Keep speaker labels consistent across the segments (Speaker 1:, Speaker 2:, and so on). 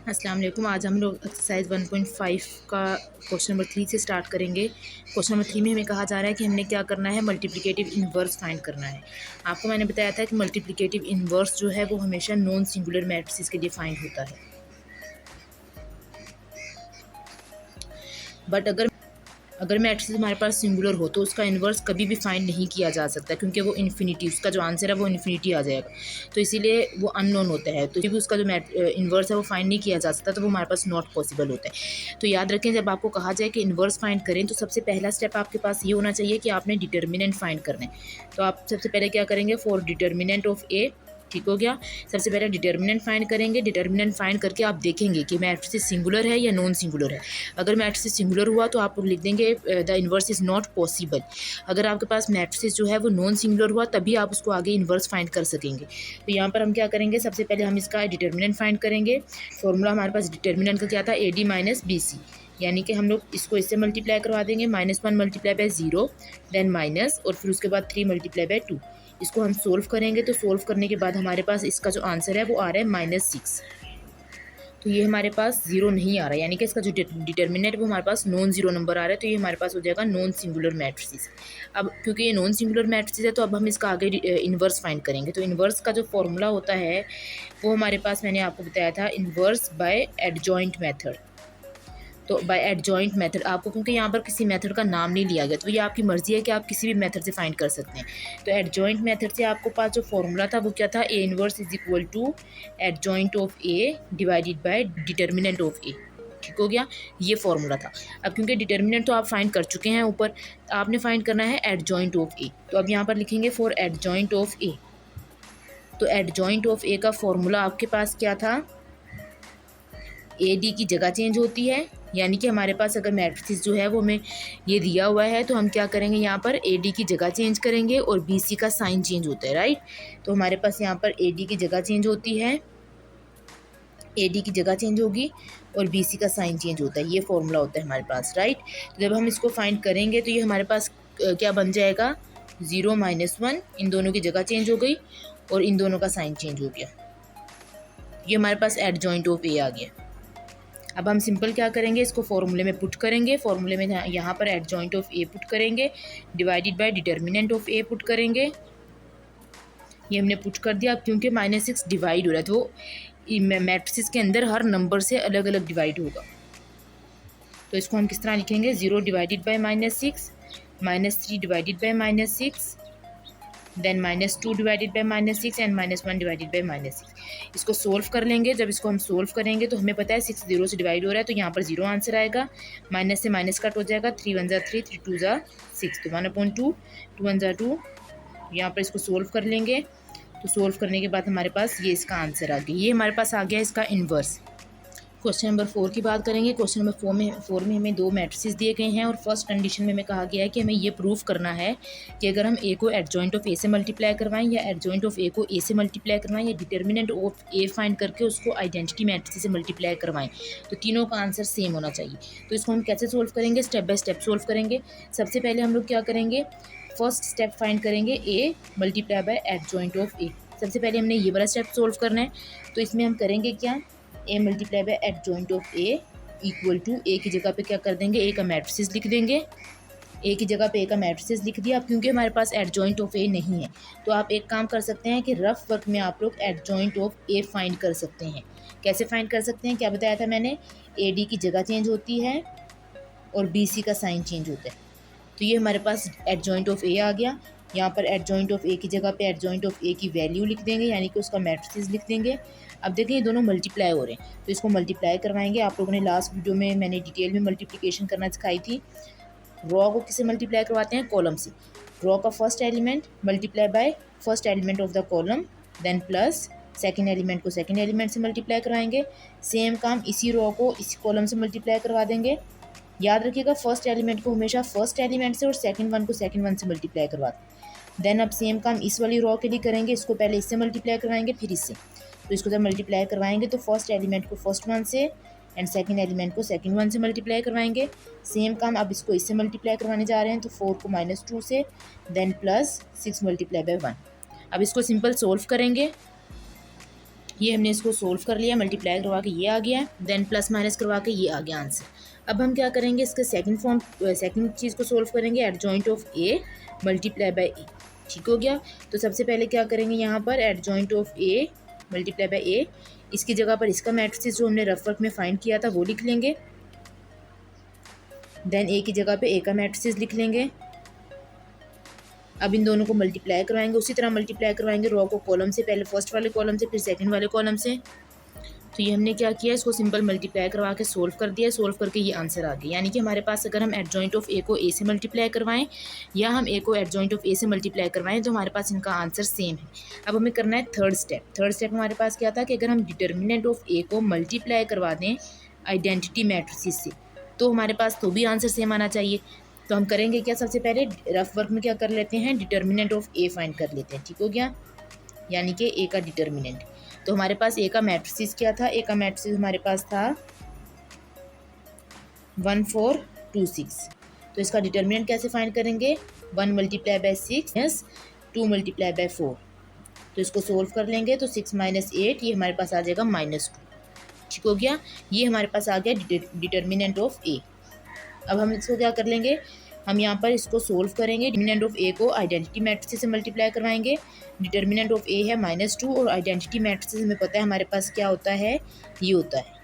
Speaker 1: अस्सलाम वालेकुम। आज हम लोग एक्सरसाइज 1.5 का क्वेश्चन नंबर 3 से स्टार्ट करेंगे। क्वेश्चन नंबर 3 में हमें कहा जा रहा है कि हमने क्या करना है, मल्टीप्लिकेटिव इन्वर्स फाइंड करना है। आपको मैंने बताया था कि मल्टीप्लिकेटिव इन्वर्स जो है वो हमेशा नॉन सिंगुलर मैट्रिसेस के लिए फाइंड होता है। बट अगर मैट्रिक्स हमारे पास सिंगुलर हो तो उसका इन्वर्स कभी भी फाइंड नहीं किया जा सकता, क्योंकि वो इन्फिनिटी, उसका जो आंसर है वो इन्फिनिटी आ जाएगा। तो इसीलिए वो अननोन होता है, तो जब भी उसका जो इन्वर्स है वो फाइंड नहीं किया जा सकता, तो वो हमारे पास नॉट पॉसिबल होता है। तो याद रखें, जब आपको कहा जाए कि इन्वर्स फाइंड करें तो सबसे पहला स्टेप आपके पास ये होना चाहिए कि आपने डिटर्मिनेंट फाइंड करना है। तो आप सबसे पहले क्या करेंगे, फॉर डिटर्मिनेंट ऑफ ए, ठीक हो गया। सबसे पहले डिटर्मिनेंट फाइंड करेंगे। डिटर्मिनेंट फाइंड करके आप देखेंगे कि मैट्रिक्स सिंगुलर है या नॉन सिंगुलर है। अगर मैट्रिक्स सिंगुलर हुआ तो आप लिख देंगे the inverse is not possible. अगर आपके पास मैट्रिक्स जो है वो नॉन सिंगुलर हुआ तभी आप उसको आगे इन्वर्स फाइंड कर सकेंगे। तो यहाँ पर हम क्या करेंगे, सबसे पहले हम इसका डिटर्मिनेंट फाइंड करेंगे। फॉर्मूला हमारे पास डिटर्मिनेंट का क्या था, a D minus B c, यानी कि हम लोग इसको इससे मल्टीप्लाई करवा देंगे, -1 मल्टीप्लाई बाय 0, देन माइनस, और फिर उसके बाद 3 मल्टीप्लाई बाय 2। इसको हम सोल्व करेंगे, तो सोल्व करने के बाद हमारे पास इसका जो आंसर है वो आ रहा है -6। तो ये हमारे पास जीरो नहीं आ रहा है, यानी कि इसका जो डिटर्मिनेंट है वो हमारे पास नॉन जीरो नंबर आ रहा है। तो ये हमारे पास हो जाएगा नॉन सिंगुलर मैट्रिसेस। अब क्योंकि ये नॉन सिंगुलर मैट्रिसेस है तो अब हम इसका आगे इन्वर्स फाइंड करेंगे। तो इन्वर्स का जो फॉर्मूला होता है वो हमारे पास, मैंने आपको बताया था, इन्वर्स बाय एडजॉइंट मेथड। तो बाय एडजॉइंट मेथड आपको, क्योंकि यहाँ पर किसी मेथड का नाम नहीं लिया गया, तो ये आपकी मर्जी है कि आप किसी भी मेथड से फाइंड कर सकते हैं। तो एडजॉइंट मेथड से आपको पास जो फॉर्मूला था वो क्या था, A inverse is equal to adjoint of A divided by determinant of A. ठीक हो गया, ये फॉर्मूला था। अब क्योंकि डिटर्मिनेंट तो आप फाइंड कर चुके हैं ऊपर, आपने फाइंड करना है एडजॉइंट ऑफ ए। तो अब यहाँ पर लिखेंगे फॉर एडजॉइंट ऑफ ए। तो एडजॉइंट ऑफ ए का फॉर्मूला आपके पास क्या था, ए डी की जगह चेंज होती है, यानी कि हमारे पास अगर मैट्रिक्स जो है वो हमें ये दिया हुआ है तो हम क्या करेंगे, यहाँ पर ए डी की जगह चेंज करेंगे और बी सी का साइन चेंज होता है, राइट। तो हमारे पास यहाँ पर ए डी की जगह चेंज होती है, ए डी की जगह चेंज होगी और बी सी का साइन चेंज होता है, ये फॉर्मूला होता है हमारे पास, राइट। तो जब हम इसको फाइंड करेंगे तो ये हमारे पास क्या बन जाएगा, 0 -1, इन दोनों की जगह चेंज हो गई और इन दोनों का साइन चेंज हो गया। ये हमारे पास एडजॉइंट ऑफ ए आ गया। अब हम सिंपल क्या करेंगे, इसको फॉर्मूले में पुट करेंगे। फॉर्मूले में यहाँ पर एडजॉइंट ऑफ ए पुट करेंगे, divided by determinant of A put करेंगे। ये हमने पुट कर दिया। अब क्योंकि -6 डिवाइड हो रहा है तो मैट्रिक्स के अंदर हर नंबर से अलग अलग डिवाइड होगा। तो इसको हम किस तरह लिखेंगे, 0 divided by -6, -3 divided by -6, then -2 divided by -6 and -1 divided by -6। इसको सोल्व कर लेंगे। जब इसको हम सोल्व करेंगे तो हमें पता है 6 0 से डिवाइड हो रहा है, तो यहाँ पर 0 आंसर आएगा। माइनस से माइनस कट हो जाएगा, 3 1 ज़ा 3, 3 2 ज़ा 6, तो 1/2, 2 1 ज़ा 2। यहाँ पर इसको सोल्व कर लेंगे। तो सोल्व करने के बाद हमारे पास ये इसका आंसर आ गया। ये हमारे पास आ गया इसका इन्वर्स। क्वेश्चन नंबर 4 की बात करेंगे। क्वेश्चन नंबर 4 में हमें 2 मैट्रिसेस दिए गए हैं और फर्स्ट कंडीशन में हमें कहा गया है कि हमें ये प्रूव करना है कि अगर हम ए को एडजॉइंट ऑफ ए से मल्टीप्लाई करवाएं या एडजॉइंट ऑफ ए को ए से मल्टीप्लाई करवाएं या डिटर्मिनेंट ऑफ ए फाइंड करके उसको आइडेंटिटी मैट्रिक्स से मल्टीप्लाई करवाएं, तो तीनों का आंसर सेम होना चाहिए। तो इसको हम कैसे सोल्व करेंगे, स्टेप बाय स्टेप सोल्व करेंगे। सबसे पहले हम लोग क्या करेंगे, फर्स्ट स्टेप फाइंड करेंगे ए मल्टीप्लाई बाय एडजॉइंट ऑफ ए। सबसे पहले हमने ये वाला स्टेप सोल्व करना है। तो इसमें हम करेंगे क्या, A multiply by adjoint of A equal to, A की जगह पे क्या कर देंगे, ए का मैट्रिसेस लिख देंगे। ए की जगह पे ए का मैट्रिसेस लिख दिया। अब क्योंकि हमारे पास एडजॉइंट ऑफ ए नहीं है तो आप एक काम कर सकते हैं कि रफ वर्क में आप लोग एडजॉइंट ऑफ ए फाइंड कर सकते हैं। कैसे फाइंड कर सकते हैं, क्या बताया था मैंने, ए डी की जगह चेंज होती है और बी सी का साइन चेंज होता है। तो ये हमारे पास एडजॉइंट ऑफ ए आ गया। यहाँ पर एडजॉइंट ऑफ ए की जगह पे एडजॉइंट ऑफ ए की वैल्यू लिख देंगे, यानी कि उसका मैट्रिसेस लिख देंगे। अब देखें ये दोनों मल्टीप्लाई हो रहे हैं तो इसको मल्टीप्लाई करवाएंगे। आप लोगों ने लास्ट वीडियो में मैंने डिटेल में मल्टीप्लिकेशन करना सिखाई थी। रॉ को किससे मल्टीप्लाई करवाते हैं, कॉलम से। रॉ का first element multiply by first element of the column, then plus second element को सेकेंड एलिमेंट से मल्टीप्लाई कराएंगे। सेम काम इसी रॉ को इसी कॉलम से मल्टीप्लाई करवा देंगे। याद रखिएगा फर्स्ट एलिमेंट को हमेशा फर्स्ट एलिमेंट से और सेकंड वन को सेकंड वन से मल्टीप्लाई करवाते हैं। देन अब सेम काम इस वाली रॉ के लिए करेंगे, इसको पहले इससे मल्टीप्लाई करवाएंगे फिर इससे। तो इसको जब मल्टीप्लाई करवाएंगे तो फर्स्ट एलिमेंट को फर्स्ट वन से एंड सेकंड एलिमेंट को सेकंड वन से मल्टीप्लाई करवाएंगे। सेम काम अब इसको इससे मल्टीप्लाई करवाने जा रहे हैं, तो 4 को -2 से, देन प्लस 6 मल्टीप्लाई बाय 1। अब इसको सिंपल सोल्व करेंगे। ये हमने इसको सोल्व कर लिया, मल्टीप्लाई करवा के ये आ गया, देन प्लस माइनस करवा के ये आ गया आंसर। अब हम क्या करेंगे, इसके सेकंड चीज़ को सोल्व करेंगे, adjoint of A multiply by A. ठीक हो गया। तो सबसे पहले क्या करेंगे, यहाँ पर adjoint of A multiply by A, इसकी जगह पर इसका मैट्रिक्स जो हमने रफ वर्क में फाइंड किया था वो लिख लेंगे, देन ए की जगह पे ए का मैट्रिक्स लिख लेंगे। अब इन दोनों को मल्टीप्लाई करवाएंगे, उसी तरह मल्टीप्लाई करवाएंगे रो को कॉलम से, पहले फर्स्ट वाले कॉलम से फिर सेकंड वाले कॉलम से। तो ये हमने क्या किया, इसको सिंपल मल्टीप्लाई करवा के सोल्व कर दिया, सोल्व करके ये आंसर आ गया। यानी कि हमारे पास अगर हम एट जॉइंट ऑफ ए को ए से मल्टीप्लाई करवाएं या हम ए को एट जॉइंट ऑफ ए से मल्टीप्लाई करवाएं तो हमारे पास इनका आंसर सेम है। अब हमें करना है थर्ड स्टेप हमारे पास क्या था कि अगर हम डिटर्मिनेंट ऑफ ए को मल्टीप्लाई करवा दें आइडेंटिटी मैट्रिसेस से तो हमारे पास तो भी आंसर सेम आना चाहिए। तो हम करेंगे क्या, सबसे पहले रफ वर्क में क्या कर लेते हैं, डिटर्मिनेंट ऑफ ए फाइंड कर लेते हैं। ठीक हो गया, यानी कि ए का डिटर्मिनेंट। तो हमारे पास ए का मैट्रिक्स क्या था, ए का मैट्रिक्स हमारे पास था 1 4 2 6। तो इसका डिटर्मिनेंट कैसे फाइंड करेंगे, 1 multiply by 6 yes 2 multiply by 4। तो इसको सोल्व कर लेंगे तो 6 माइनस 8 ये हमारे पास आ जाएगा -2। ठीक हो गया, ये हमारे पास आ गया डिटर्मिनेंट ऑफ ए। अब हम इसको क्या कर लेंगे, हम यहाँ पर इसको सोल्व करेंगे, डिटर्मिनेंट ऑफ ए को आइडेंटिटी मैट्रिक्स से मल्टीप्लाई करवाएंगे। डिटर्मिनेंट ऑफ ए है -2 और आइडेंटिटी मैट्रिक्स हमें पता है हमारे पास क्या होता है, ये होता है।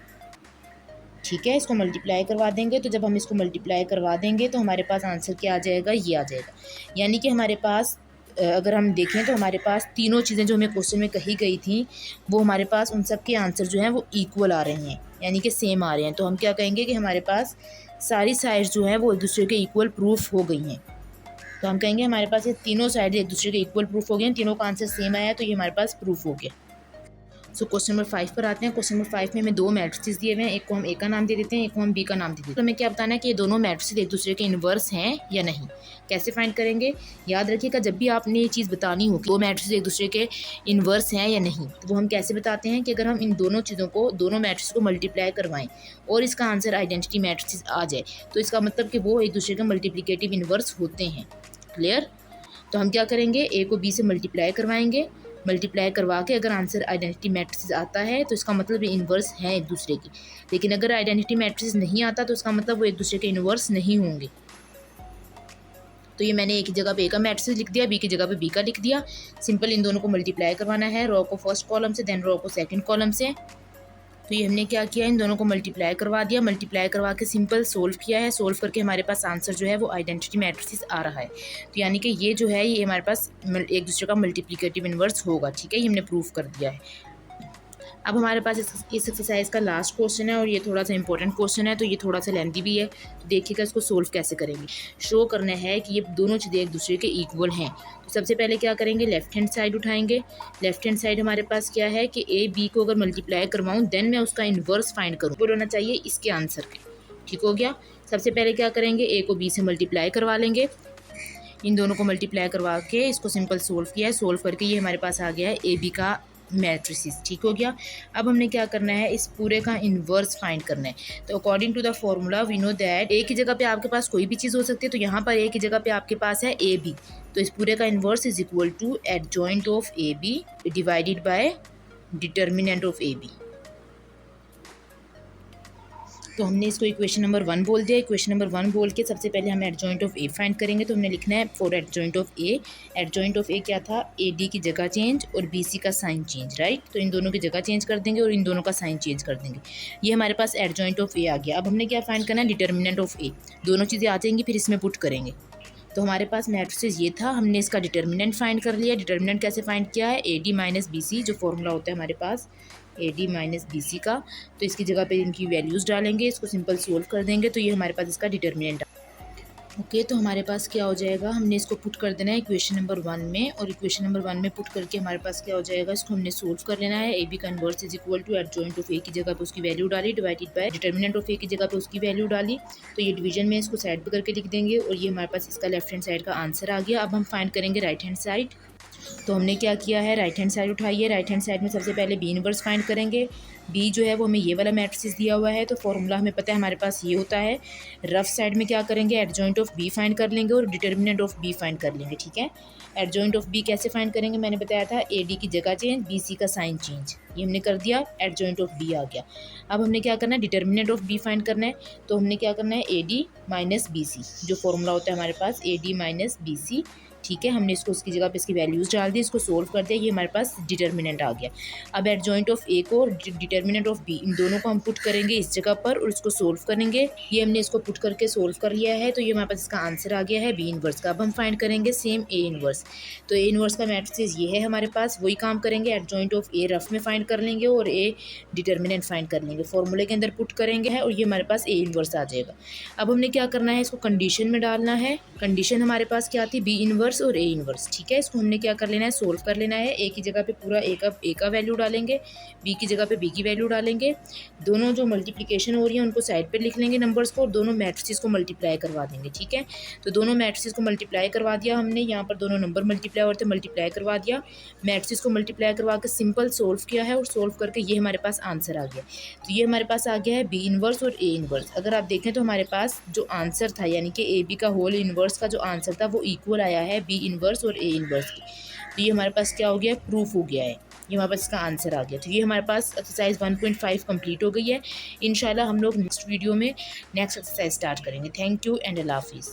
Speaker 1: ठीक है, इसको मल्टीप्लाई करवा देंगे। तो जब हम इसको मल्टीप्लाई करवा देंगे तो हमारे पास आंसर क्या आ जाएगा, ये आ जाएगा। यानी कि हमारे पास अगर हम देखें तो हमारे पास तीनों चीज़ें जो हमें क्वेश्चन में कही गई थी वो हमारे पास उन सब के आंसर जो हैं वो इक्वल आ रहे हैं, यानी कि सेम आ रहे हैं। तो हम क्या कहेंगे कि हमारे पास सारी साइड्स जो हैं वो एक दूसरे के इक्वल प्रूफ हो गई हैं। तो हम कहेंगे हमारे पास ये तीनों साइड एक दूसरे के इक्वल प्रूफ हो गए हैं, तीनों का आंसर सेम आया है, तो ये हमारे पास प्रूफ हो गया। सो क्वेश्चन नंबर 5 पर आते हैं। क्वेश्चन नंबर 5 में हमें दो मैट्रिसेस दिए हुए हैं, एक को हम ए का नाम दे देते हैं, एक को हम बी का नाम दे देते हैं। तो हमें क्या बताना है कि ये दोनों मैट्रिसेस एक दूसरे के इन्वर्स हैं या नहीं। कैसे फाइंड करेंगे, याद रखिएगा जब भी आपने ये चीज़ बतानी हो कि दो मैट्रिसेस एक दूसरे के इन्वर्स हैं या नहीं, तो वो हम कैसे बताते हैं कि अगर हम इन दोनों चीज़ों को, दोनों मैट्रिक्स को मल्टीप्लाई करवाएं और इसका आंसर आइडेंटिटी मैट्रिक्स आ जाए तो इसका मतलब कि वो एक दूसरे के मल्टीप्लिकेटिव इन्वर्स होते हैं। क्लियर। तो हम क्या करेंगे, ए को बी से मल्टीप्लाई करवाएंगे, मल्टीप्लाई करवा के अगर आंसर आइडेंटिटी मैट्रिक्स आता है तो इसका मतलब ये इन्वर्स हैं एक दूसरे की। लेकिन अगर आइडेंटिटी मैट्रिक्स नहीं आता तो इसका मतलब वो एक दूसरे के इन्वर्स नहीं होंगे। तो ये मैंने ए की जगह पे ए का मैट्रिक्स लिख दिया, बी की जगह पे बी का लिख दिया। सिंपल इन दोनों को मल्टीप्लाई करवाना है, रो को फर्स्ट कॉलम से देन रो को सेकंड कॉलम से। तो ये हमने क्या किया, इन दोनों को मल्टीप्लाई करवा दिया, मल्टीप्लाई करवा के सिंपल सोल्व किया है। सोल्व करके हमारे पास आंसर जो है वो आइडेंटिटी मैट्रिक्स आ रहा है। तो यानी कि ये जो है ये हमारे पास एक दूसरे का मल्टीप्लिकेटिव इन्वर्स होगा। ठीक है, ये हमने प्रूफ कर दिया है। अब हमारे पास इस एक्सरसाइज का लास्ट क्वेश्चन है और ये थोड़ा सा इंपॉर्टेंट क्वेश्चन है, तो ये थोड़ा सा लेंथी भी है। तो देखिएगा इसको सोल्व कैसे करेंगे। शो करना है कि ये दोनों चीज़ें एक दूसरे के इक्वल हैं। तो सबसे पहले क्या करेंगे, लेफ्ट हैंड साइड उठाएंगे। लेफ्ट हैंड साइड हमारे पास क्या है कि ए बी को अगर मल्टीप्लाई करवाऊँ देन मैं उसका इन्वर्स फाइंड करूँ, वो होना चाहिए इसके आंसर के। ठीक हो गया। सबसे पहले क्या करेंगे, ए को बी से मल्टीप्लाई करवा लेंगे, इन दोनों को मल्टीप्लाई करवा के इसको सिंपल सोल्व किया है। सोल्व करके ये हमारे पास आ गया है ए बी का मैट्रिसेस। ठीक हो गया। अब हमने क्या करना है, इस पूरे का इन्वर्स फाइंड करना है। तो according to the formula we know that A की जगह पे आपके पास कोई भी चीज़ हो सकती है, तो यहाँ पर ए की जगह पे आपके पास है ए बी। तो इस पूरे का inverse is equal to adjoint of a b divided by determinant of a b. तो हमने इसको इक्वेशन नंबर 1 बोल दिया। इक्वेशन नंबर 1 बोल के सबसे पहले हम एडजॉइंट ऑफ ए फाइंड करेंगे। तो हमने लिखना है for adjoint of A. Adjoint of A क्या था, ए डी की जगह चेंज और बी सी का साइन चेंज, राइट। तो इन दोनों की जगह चेंज कर देंगे और इन दोनों का साइन चेंज कर देंगे। ये हमारे पास एडजॉइंट ऑफ ए आ गया। अब हमने क्या फाइंड करना है, डिटर्मिनेंट ऑफ ए। दोनों चीज़ें आ जाएंगी, फिर इसमें पुट करेंगे। तो हमारे पास मैट्रिसेस ये था, हमने इसका डिटर्मिनेंट फाइंड कर लिया। डिटर्मिनेंट कैसे फाइंड किया है, A D minus B C जो फॉर्मूला होता है हमारे पास A D minus B C का। तो इसकी जगह पे इनकी वैल्यूज़ डालेंगे, इसको सिंपल सोल्व कर देंगे, तो ये हमारे पास इसका डिटर्मिनेंट। ओके, तो हमारे पास क्या हो जाएगा, हमने इसको पुट कर देना है इक्वेशन नंबर 1 में, और इक्वेशन नंबर 1 में पुट करके हमारे पास क्या हो जाएगा, इसको हमने सोल्व कर लेना है। ए बी का inverse is equal to adjoint of A की जगह पे उसकी वैल्यू डाली divided by determinant of A की जगह पे उसकी वैल्यू डाली। तो ये डिवीजन में इसको साइड पे करके लिख देंगे और ये हमारे पास इसका लेफ्ट हैंड साइड का आंसर आ गया। अब हम फाइंड करेंगे राइट हैंड साइड। तो हमने क्या किया है, राइट हैंड साइड उठाई है। राइट हैंड साइड में सबसे पहले बी इनवर्स फाइंड करेंगे। बी जो है वो हमें ये वाला मैट्रिक्स दिया हुआ है, तो फॉर्मूला हमें पता है हमारे पास ये होता है। रफ साइड में क्या करेंगे, एडजॉइंट ऑफ बी फाइंड कर लेंगे और डिटर्मिनेंट ऑफ बी फाइंड कर लेंगे। ठीक है, एडजॉइंट ऑफ बी कैसे फाइंड करेंगे, मैंने बताया था ए डी की जगह चेंज, बी सी का साइन चेंज, ये हमने कर दिया, एडजॉइंट ऑफ बी आ गया। अब हमने क्या करना है, डिटर्मिनेंट ऑफ बी फाइंड करना है। तो हमने क्या करना है, A D minus B C, जो फॉर्मूला होता है हमारे पास A D minus B C. ठीक है, हमने इसको उसकी जगह पे इसकी वैल्यूज़ डाल दी, इसको सोल्व कर दिया, ये हमारे पास डिटर्मिनेंट आ गया। अब एडजॉइंट ऑफ ए को और डिटर्मिनेंट ऑफ बी, इन दोनों को हम पुट करेंगे इस जगह पर और इसको सोल्व करेंगे। ये हमने इसको पुट करके सोल्व कर लिया है, तो ये हमारे पास इसका आंसर आ गया है बी इनवर्स का। अब हम फाइंड करेंगे सेम ए इनवर्स। तो ए इनवर्स का मैट्रिक्स ये है हमारे पास, वही काम करेंगे, एडजॉइंट ऑफ ए रफ में फाइंड कर लेंगे और ए डिटर्मिनेंट फाइंड कर लेंगे, फॉर्मूले के अंदर पुट करेंगे है और ये हमारे पास ए इनवर्स आ जाएगा। अब हमने क्या करना है, इसको कंडीशन में डालना है। कंडीशन हमारे पास क्या थी, बी इनवर्स और ए इनवर्स। ठीक है, इसको हमने क्या कर लेना है, सोल्व कर लेना है। ए की जगह पे पूरा ए का वैल्यू डालेंगे, बी की जगह पे बी की वैल्यू डालेंगे। दोनों जो मल्टीप्लिकेशन हो रही है उनको साइड पे लिख लेंगे नंबर्स को, और दोनों मैट्रिसेस को मल्टीप्लाई करवा देंगे। ठीक है, तो दोनों मैट्रिसेस को मल्टीप्लाई करवा दिया हमने, यहाँ पर दोनों नंबर मल्टीप्लाई होते मल्टीप्लाई करवा दिया, मैट्रिसेस को मल्टीप्लाई करवा के सिंपल सोल्व किया है, और सोल्व करके ये हमारे पास आंसर आ गया। तो ये हमारे पास आ गया है बी इनवर्स और ए इनवर्स। अगर आप देखें तो हमारे पास जो आंसर था, यानी कि ए बी का होल इनवर्स का जो आंसर था वो इक्वल आया है बी इनवर्स और ए इनवर्स की। तो ये हमारे पास क्या हो गया, प्रूफ हो गया है, ये हमारे पास इसका आंसर आ गया। तो ये हमारे पास एक्सरसाइज 1.5 कंप्लीट हो गई है। इंशाल्लाह हम लोग नेक्स्ट वीडियो में नेक्स्ट एक्सरसाइज स्टार्ट करेंगे। थैंक यू एंड अल्लाह हाफिज़।